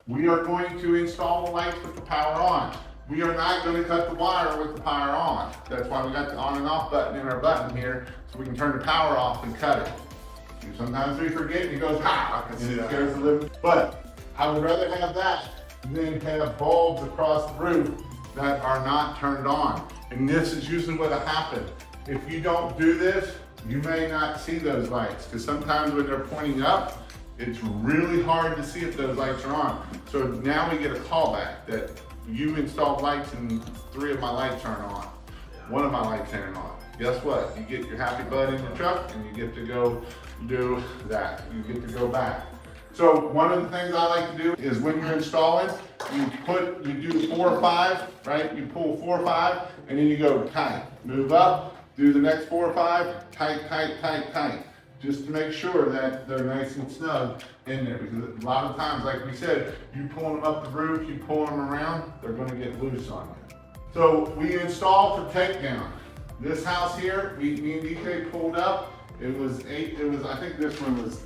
We are going to install the lights with the power on. We are not going to cut the wire with the power on. That's why we got the on and off button in our button here, so we can turn the power off and cut it. And sometimes we forget and it goes, and it scares the living. But I would rather have that than have bulbs across the roof that are not turned on. And this is usually what'll happen. If you don't do this, you may not see those lights, because sometimes when they're pointing up, it's really hard to see if those lights are on. So now we get a callback that you installed lights and 3 of my lights aren't on. 1 of my lights ain't on. Guess what? You get your happy bud in your truck and you get to go do that. You get to go back. So one of the things I like to do is when you're installing, you do 4 or 5, right? You pull 4 or 5 and then you go tight. Move up, do the next 4 or 5, tight, tight, tight, tight. Just to make sure that they're nice and snug in there, because a lot of times, like we said, you pulling them up the roof, you pulling them around, they're gonna get loose on you. So we installed for takedown. This house here, me and DJ pulled up. It was I think this one was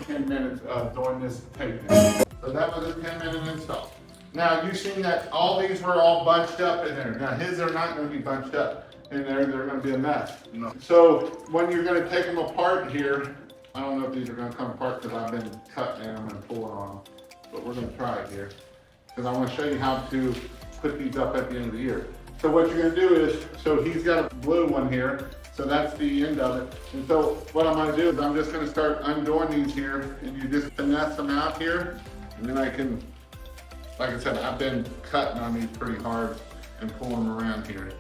10 minutes doing this takedown. So that was a 10-minute install. Now you've seen that all these were all bunched up in there. Now his are not gonna be bunched up in there, they're gonna be a mess. No. So when you're gonna take them apart here, I don't know if these are gonna come apart because I've been cutting them and pulling on them, but we're gonna try it here. Because I wanna show you how to put these up at the end of the year. So what you're gonna do is, so he's got a blue one here, so that's the end of it. And so what I'm gonna do is I'm just gonna start undoing these here, and you just finesse them out here, and then I can, like I said, I've been cutting on these pretty hard and pulling them around here.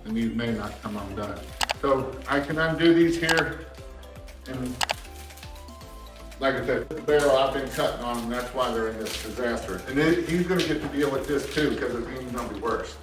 And these may not come undone. So I can undo these here, and like I said, the barrel I've been cutting on, and that's why they're in this disaster. And then he's gonna get to deal with this too, because it's even gonna be worse.